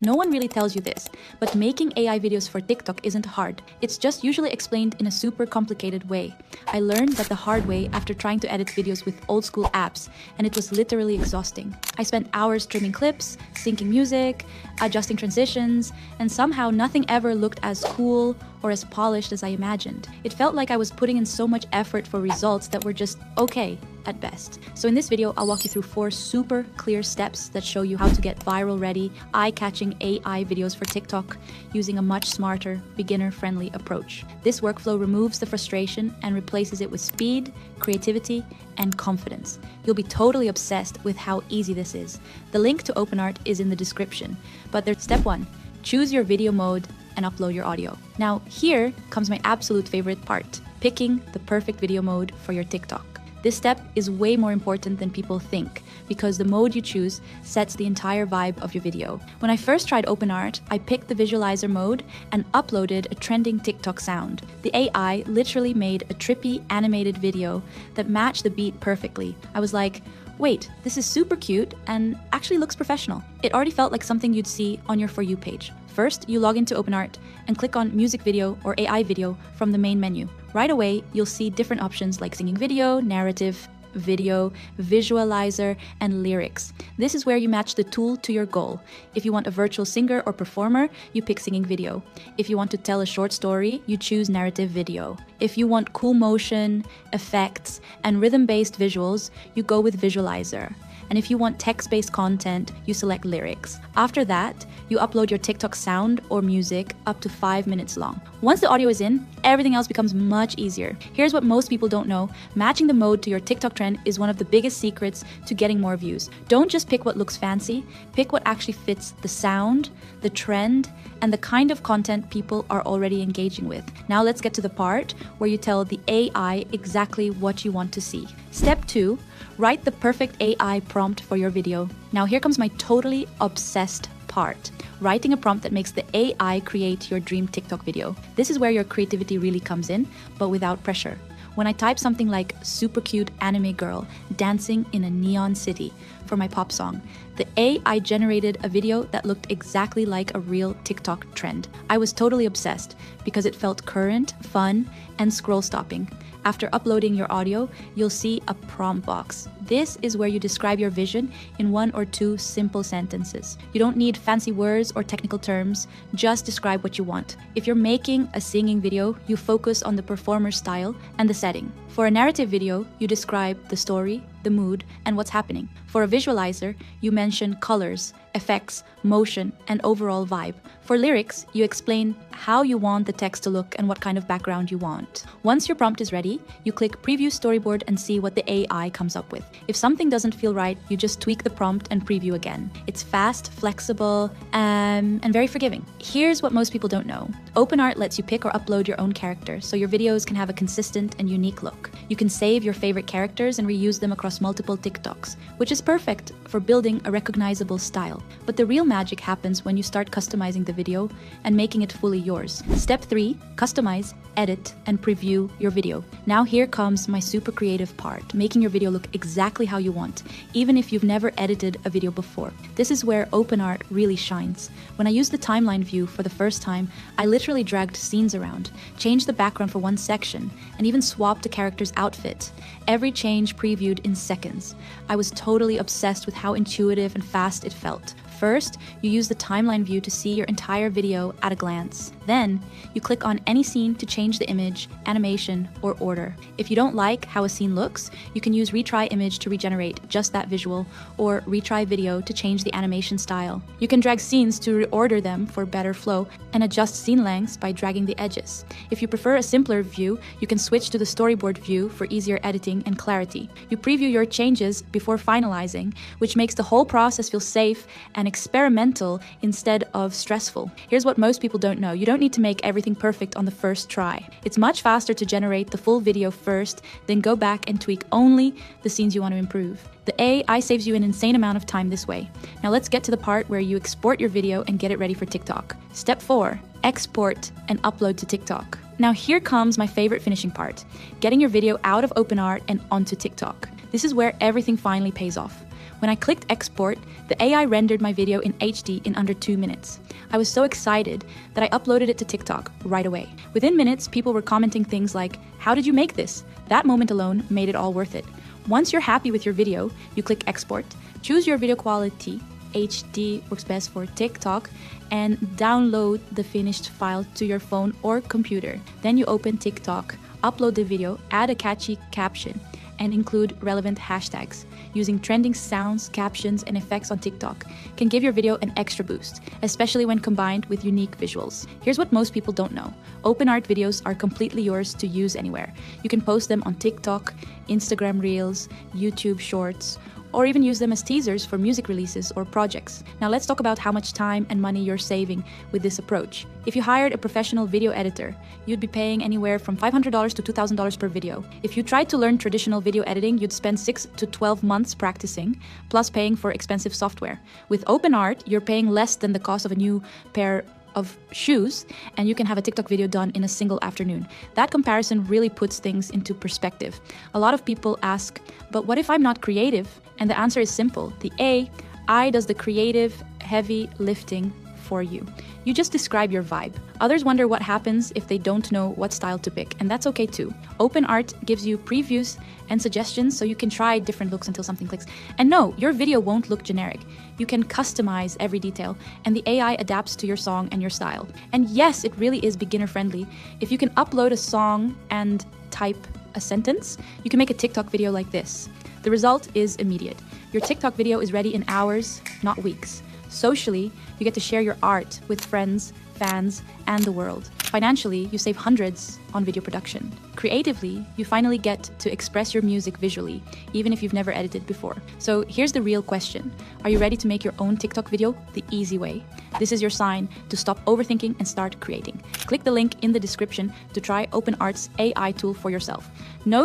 No one really tells you this, but making AI videos for TikTok isn't hard. It's just usually explained in a super complicated way. I learned that the hard way after trying to edit videos with old school apps, and it was literally exhausting. I spent hours trimming clips, syncing music, adjusting transitions, and somehow nothing ever looked as cool or as polished as I imagined. It felt like I was putting in so much effort for results that were just okay at best. So in this video, I'll walk you through 4 super clear steps that show you how to get viral ready, eye-catching AI videos for TikTok using a much smarter, beginner-friendly approach. This workflow removes the frustration and replaces it with speed, creativity, and confidence. You'll be totally obsessed with how easy this is. The link to OpenArt is in the description, but there's step 1. Choose your video mode and upload your audio. Now, here comes my absolute favorite part, picking the perfect video mode for your TikTok. This step is way more important than people think because the mode you choose sets the entire vibe of your video. When I first tried OpenArt, I picked the visualizer mode and uploaded a trending TikTok sound. The AI literally made a trippy animated video that matched the beat perfectly. I was like, wait, this is super cute and actually looks professional. It already felt like something you'd see on your For You page. First, you log into OpenArt and click on Music Video or AI Video from the main menu. Right away, you'll see different options like Singing Video, Narrative, Video, Visualizer, and Lyrics. This is where you match the tool to your goal. If you want a virtual singer or performer, you pick Singing Video. If you want to tell a short story, you choose Narrative Video. If you want cool motion, effects, and rhythm-based visuals, you go with Visualizer. And if you want text-based content, you select Lyrics. After that, you upload your TikTok sound or music up to 5 minutes long. Once the audio is in, everything else becomes much easier. Here's what most people don't know. Matching the mode to your TikTok trend is one of the biggest secrets to getting more views. Don't just pick what looks fancy, pick what actually fits the sound, the trend, and the kind of content people are already engaging with. Now let's get to the part where you tell the AI exactly what you want to see. Step 2, write the perfect AI prompt for your video. Now here comes my totally obsessed part. Writing a prompt that makes the AI create your dream TikTok video. This is where your creativity really comes in, but without pressure. When I type something like super cute anime girl dancing in a neon city for my pop song, the AI generated a video that looked exactly like a real TikTok trend. I was totally obsessed because it felt current, fun, and scroll stopping. After uploading your audio, you'll see a prompt box. This is where you describe your vision in 1 or 2 simple sentences. You don't need fancy words or technical terms, just describe what you want. If you're making a singing video, you focus on the performer's style and the setting. For a narrative video, you describe the story, the mood, and what's happening. For a visualizer, you mention colors, effects, motion, and overall vibe. For lyrics, you explain how you want the text to look and what kind of background you want. Once your prompt is ready, you click Preview Storyboard and see what the AI comes up with. If something doesn't feel right, you just tweak the prompt and preview again. It's fast, flexible, and very forgiving. Here's what most people don't know. OpenArt lets you pick or upload your own character, so your videos can have a consistent and unique look. You can save your favorite characters and reuse them across multiple TikToks, which is perfect for building a recognizable style. But the real magic happens when you start customizing the video and making it fully yours. Step 3, customize, edit, and preview your video. Now here comes my super creative part, making your video look exactly how you want, even if you've never edited a video before. This is where OpenArt really shines. When I used the timeline view for the first time, I literally dragged scenes around, changed the background for one section, and even swapped a character's outfit. Every change previewed in seconds. I was totally obsessed with how intuitive and fast it felt. First, you use the timeline view to see your entire video at a glance. Then, you click on any scene to change the image, animation, or order. If you don't like how a scene looks, you can use Retry Image to regenerate just that visual, or Retry Video to change the animation style. You can drag scenes to reorder them for better flow, and adjust scene lengths by dragging the edges. If you prefer a simpler view, you can switch to the storyboard view for easier editing and clarity. You preview your changes before finalizing, which makes the whole process feel safe and experimental instead of stressful. Here's what most people don't know. You don't need to make everything perfect on the first try. It's much faster to generate the full video first, then go back and tweak only the scenes you want to improve. The AI saves you an insane amount of time this way. Now let's get to the part where you export your video and get it ready for TikTok. Step 4, export and upload to TikTok. Now here comes my favorite finishing part, getting your video out of OpenArt and onto TikTok. This is where everything finally pays off. When I clicked export, the AI rendered my video in HD in under 2 minutes. I was so excited that I uploaded it to TikTok right away. Within minutes, people were commenting things like, "How did you make this?" That moment alone made it all worth it. Once you're happy with your video, you click export, choose your video quality, HD works best for TikTok, and download the finished file to your phone or computer. Then you open TikTok, upload the video, add a catchy caption, and include relevant hashtags. Using trending sounds, captions, and effects on TikTok can give your video an extra boost, especially when combined with unique visuals. Here's what most people don't know. OpenArt videos are completely yours to use anywhere. You can post them on TikTok, Instagram Reels, YouTube Shorts, or even use them as teasers for music releases or projects. Now let's talk about how much time and money you're saving with this approach. If you hired a professional video editor, you'd be paying anywhere from $500 to $2,000 per video. If you tried to learn traditional video editing, you'd spend 6 to 12 months practicing, plus paying for expensive software. With OpenArt, you're paying less than the cost of a new pair of shoes, and you can have a TikTok video done in a single afternoon. That comparison really puts things into perspective. A lot of people ask, but what if I'm not creative? And the answer is simple. The AI does the creative, heavy lifting for you. You just describe your vibe. Others wonder what happens if they don't know what style to pick, and that's okay too. OpenArt gives you previews and suggestions so you can try different looks until something clicks. And no, your video won't look generic. You can customize every detail, and the AI adapts to your song and your style. And yes, it really is beginner friendly. If you can upload a song and type a sentence, you can make a TikTok video like this. The result is immediate. Your TikTok video is ready in hours, not weeks. Socially, you get to share your art with friends, fans, and the world. Financially, you save hundreds on video production. Creatively, you finally get to express your music visually, even if you've never edited before. So here's the real question. Are you ready to make your own TikTok video the easy way? This is your sign to stop overthinking and start creating. Click the link in the description to try OpenArt's AI tool for yourself.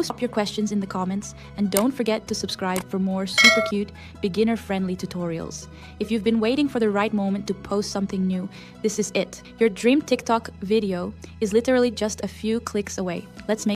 Stop your questions in the comments, and don't forget to subscribe for more super cute, beginner-friendly tutorials. If you've been waiting for the right moment to post something new, this is it. Your dream TikTok video is literally just a few clicks away. Let's make